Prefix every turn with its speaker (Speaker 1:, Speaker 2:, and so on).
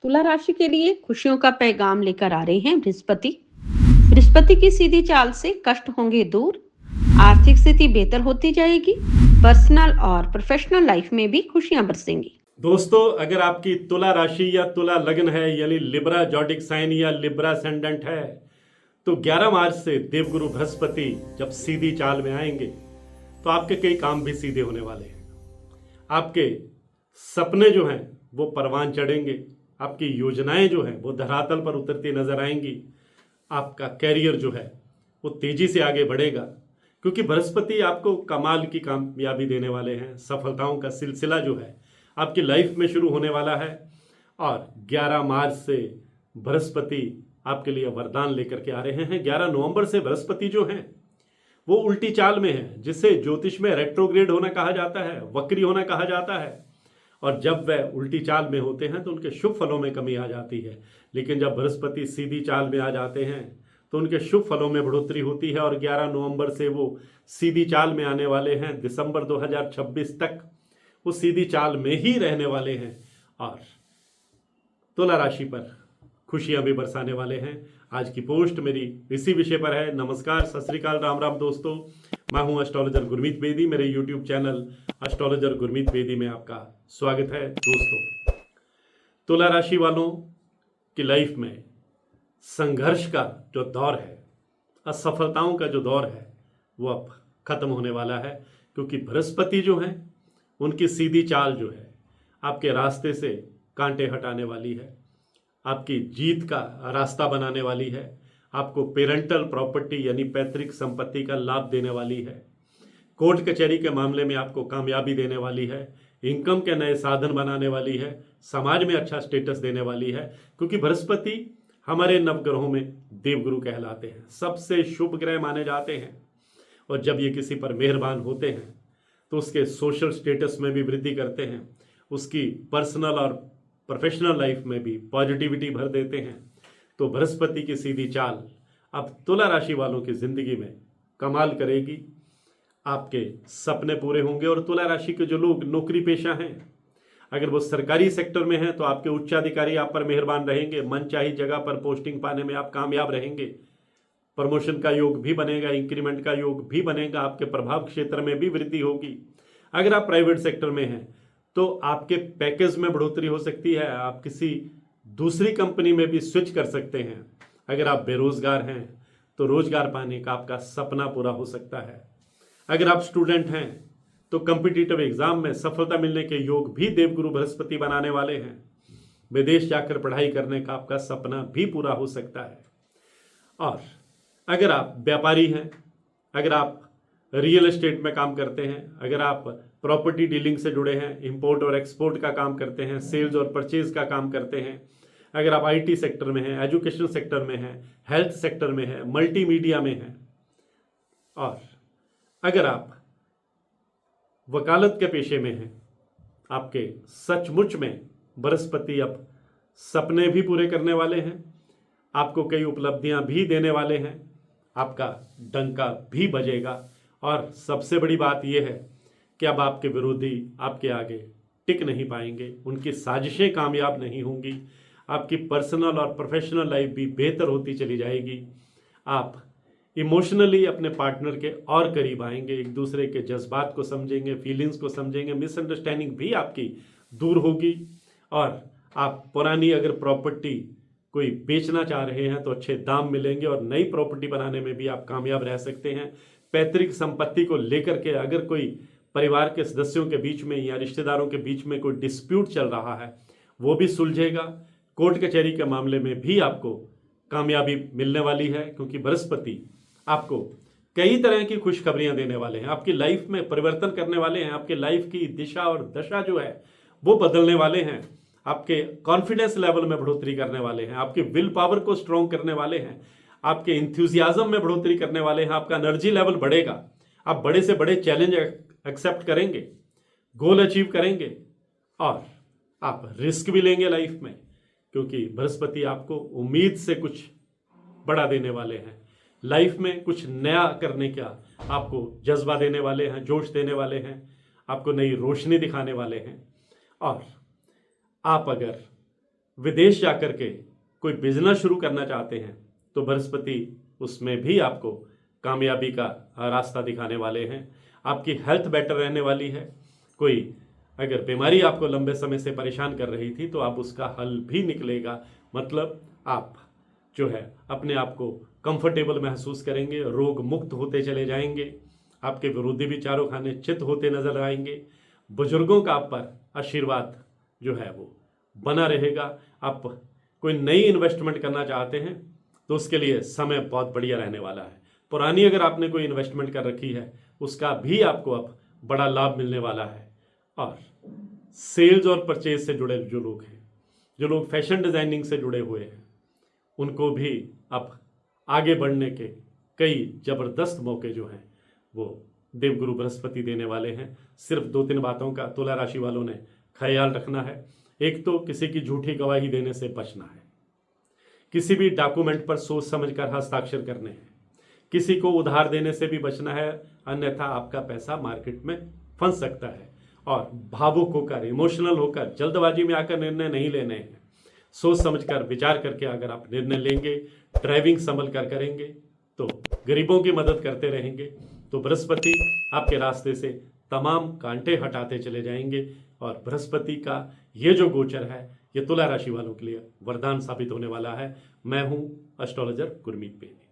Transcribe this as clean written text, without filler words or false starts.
Speaker 1: तुला राशि के लिए खुशियों का पैगाम लेकर आ रहे हैं बृहस्पति। बृहस्पति की सीधी चाल से कष्ट होंगे दूर, आर्थिक स्थिति बेहतर होती जाएगी, पर्सनल और प्रोफेशनल लाइफ में भी खुशियां बरसेंगी।
Speaker 2: दोस्तों, अगर आपकी तुला राशि या तुला लग्न है यानी लिब्रा जॉडिक साइन या लिब्रा असेंडेंट है तो 11 मार्च से देवगुरु बृहस्पति जब सीधी चाल में आएंगे तो आपके कई काम भी सीधे होने वाले हैं। आपके सपने जो हैं वो परवान चढ़ेंगे, आपकी योजनाएं जो हैं वो धरातल पर उतरती नजर आएंगी। आपका कैरियर जो है वो तेजी से आगे बढ़ेगा क्योंकि बृहस्पति आपको कमाल की कामयाबी देने वाले हैं। सफलताओं का सिलसिला जो है आपकी लाइफ में शुरू होने वाला है और 11 मार्च से बृहस्पति आपके लिए वरदान लेकर के आ रहे हैं। 11 नवंबर से बृहस्पति जो हैं वो उल्टी चाल में है, जिसे ज्योतिष में रेट्रोग्रेड होना कहा जाता है, वक्री होना कहा जाता है। और जब वह उल्टी चाल में होते हैं तो उनके शुभ फलों में कमी आ जाती है, लेकिन जब बृहस्पति सीधी चाल में आ जाते हैं तो उनके शुभ फलों में बढ़ोतरी होती है। और 11 नवंबर से वो सीधी चाल में आने वाले हैं, दिसंबर 2026 तक वो सीधी चाल में ही रहने वाले हैं और तुला राशि पर खुशियां भी बरसाने वाले हैं। आज की पोस्ट मेरी इसी विषय पर है। नमस्कार, सत श्री अकाल, राम राम दोस्तों। मैं हूं एस्ट्रोलॉजर गुरमीत बेदी। मेरे YouTube channel astrologer Gurmeet Bedi में आपका स्वागत है। दोस्तों, तुला राशि वालों की लाइफ में संघर्ष का जो दौर है, असफलताओं का जो दौर है, वो अब खत्म होने वाला है क्योंकि बृहस्पति जो हैं उनकी सीधी चाल जो है आपके रास्ते से कांटे हटाने वाली है, आपकी जीत का रास्ता बनाने वाली है, आपको पेरेंटल प्रॉपर्टी यानी पैतृक संपत्ति का लाभ देने वाली है, कोर्ट कचहरी के मामले में आपको कामयाबी देने वाली है, इनकम के नए साधन बनाने वाली है, समाज में अच्छा स्टेटस देने वाली है क्योंकि बृहस्पति हमारे नवग्रहों में देवगुरु कहलाते हैं, सबसे शुभ ग्रह माने जाते हैं। और जब ये किसी पर मेहरबान होते हैं तो उसके सोशल स्टेटस में भी वृद्धि करते हैं, उसकी पर्सनल और प्रोफेशनल लाइफ में भी पॉजिटिविटी भर देते हैं। तो बृहस्पति की सीधी चाल अब तुला राशि वालों की जिंदगी में कमाल करेगी। आपके सपने पूरे होंगे और तुला राशि के जो लोग नौकरी पेशा हैं, अगर वो सरकारी सेक्टर में हैं तो आपके उच्चाधिकारी आप पर मेहरबान रहेंगे, मनचाही जगह पर पोस्टिंग पाने में आप कामयाब रहेंगे, प्रमोशन का योग भी बनेगा, इंक्रीमेंट का योग भी बनेगा, आपके प्रभाव क्षेत्र में भी वृद्धि होगी। अगर आप प्राइवेट सेक्टर में हैं तो आपके पैकेज में बढ़ोतरी हो सकती है, आप किसी दूसरी कंपनी में भी स्विच कर सकते हैं। अगर आप बेरोजगार हैं तो रोजगार पाने का आपका सपना पूरा हो सकता है। अगर आप स्टूडेंट हैं तो कॉम्पिटिटिव एग्जाम में सफलता मिलने के योग भी देवगुरु बृहस्पति बनाने वाले हैं। विदेश जाकर पढ़ाई करने का आपका सपना भी पूरा हो सकता है। और अगर आप व्यापारी हैं, अगर आप रियल एस्टेट में काम करते हैं, अगर आप प्रॉपर्टी डीलिंग से जुड़े हैं, इंपोर्ट और एक्सपोर्ट का काम करते हैं, सेल्स और परचेज का काम करते हैं, अगर आप आईटी सेक्टर में हैं, एजुकेशन सेक्टर में हैं, हेल्थ सेक्टर में हैं, मल्टीमीडिया में हैं, और अगर आप वकालत के पेशे में हैं, आपके सचमुच में बृहस्पति अब सपने भी पूरे करने वाले हैं, आपको कई उपलब्धियां भी देने वाले हैं, आपका डंका भी बजेगा। और सबसे बड़ी बात यह है कि अब आपके विरोधी आपके आगे टिक नहीं पाएंगे, उनकी साजिशें कामयाब नहीं होंगी, आपकी पर्सनल और प्रोफेशनल लाइफ भी बेहतर होती चली जाएगी। आप इमोशनली अपने पार्टनर के और करीब आएंगे, एक दूसरे के जज्बात को समझेंगे, फीलिंग्स को समझेंगे, मिसअंडरस्टैंडिंग भी आपकी दूर होगी। और आप पुरानी अगर प्रॉपर्टी कोई बेचना चाह रहे हैं तो अच्छे दाम मिलेंगे और नई प्रॉपर्टी बनाने में भी आप कामयाब रह सकते हैं। पैतृक संपत्ति को लेकर के अगर कोई परिवार के सदस्यों के बीच में या रिश्तेदारों के बीच में कोई डिस्प्यूट चल रहा है वो भी सुलझेगा। कोर्ट कचहरी के मामले में भी आपको कामयाबी मिलने वाली है क्योंकि बृहस्पति आपको कई तरह की खुशखबरियां देने वाले हैं, आपकी लाइफ में परिवर्तन करने वाले हैं, आपके लाइफ की दिशा और दशा जो है वो बदलने वाले हैं, आपके कॉन्फिडेंस लेवल में बढ़ोतरी करने वाले हैं, आपके विल पावर को स्ट्रॉन्ग करने वाले हैं, आपके इंथ्यूजियाज्म में बढ़ोतरी करने वाले हैं, आपका एनर्जी लेवल बढ़ेगा, आप बड़े से बड़े चैलेंज एक्सेप्ट करेंगे, गोल अचीव करेंगे और आप रिस्क भी लेंगे लाइफ में क्योंकि बृहस्पति आपको उम्मीद से कुछ बड़ा देने वाले हैं। लाइफ में कुछ नया करने का आपको जज्बा देने वाले हैं, जोश देने वाले हैं, आपको नई रोशनी दिखाने वाले हैं। और आप अगर विदेश जाकर के कोई बिजनेस शुरू करना चाहते हैं तो बृहस्पति उसमें भी आपको कामयाबी का रास्ता दिखाने वाले हैं। आपकी हेल्थ बेटर रहने वाली है। कोई अगर बीमारी आपको लंबे समय से परेशान कर रही थी तो आप उसका हल भी निकलेगा। मतलब आप जो है अपने आप को कंफर्टेबल महसूस करेंगे, रोग मुक्त होते चले जाएंगे। आपके विरोधी भी चारों खाने चित होते नजर आएंगे। बुजुर्गों का आप पर आशीर्वाद जो है वो बना रहेगा। आप कोई नई इन्वेस्टमेंट करना चाहते हैं तो उसके लिए समय बहुत बढ़िया रहने वाला है। पुरानी अगर आपने कोई इन्वेस्टमेंट कर रखी है उसका भी आपको अब बड़ा लाभ मिलने वाला है। और सेल्स और परचेज से जुड़े जो लोग हैं, जो लोग फैशन डिजाइनिंग से जुड़े हुए हैं, उनको भी अब आगे बढ़ने के कई जबरदस्त मौके जो हैं वो देवगुरु बृहस्पति देने वाले हैं। सिर्फ 2-3 बातों का तुला राशि वालों ने ख्याल रखना है। एक तो किसी की झूठी गवाही देने से बचना है। किसी भी डॉक्यूमेंट पर सोच समझकर हस्ताक्षर करने हैं। किसी को उधार देने से भी बचना है, अन्यथा आपका पैसा मार्केट में फंस सकता है। और भावुक होकर, इमोशनल होकर, जल्दबाजी में आकर निर्णय नहीं लेने हैं। सोच समझकर विचार करके अगर आप निर्णय लेंगे, ड्राइविंग संभल कर करेंगे तो गरीबों की मदद करते रहेंगे तो बृहस्पति आपके रास्ते से तमाम कांटे हटाते चले जाएंगे। और बृहस्पति का ये जो गोचर है ये तुला राशि वालों के लिए वरदान साबित होने वाला है। मैं हूं एस्ट्रोलॉजर गुरमीत बेदी।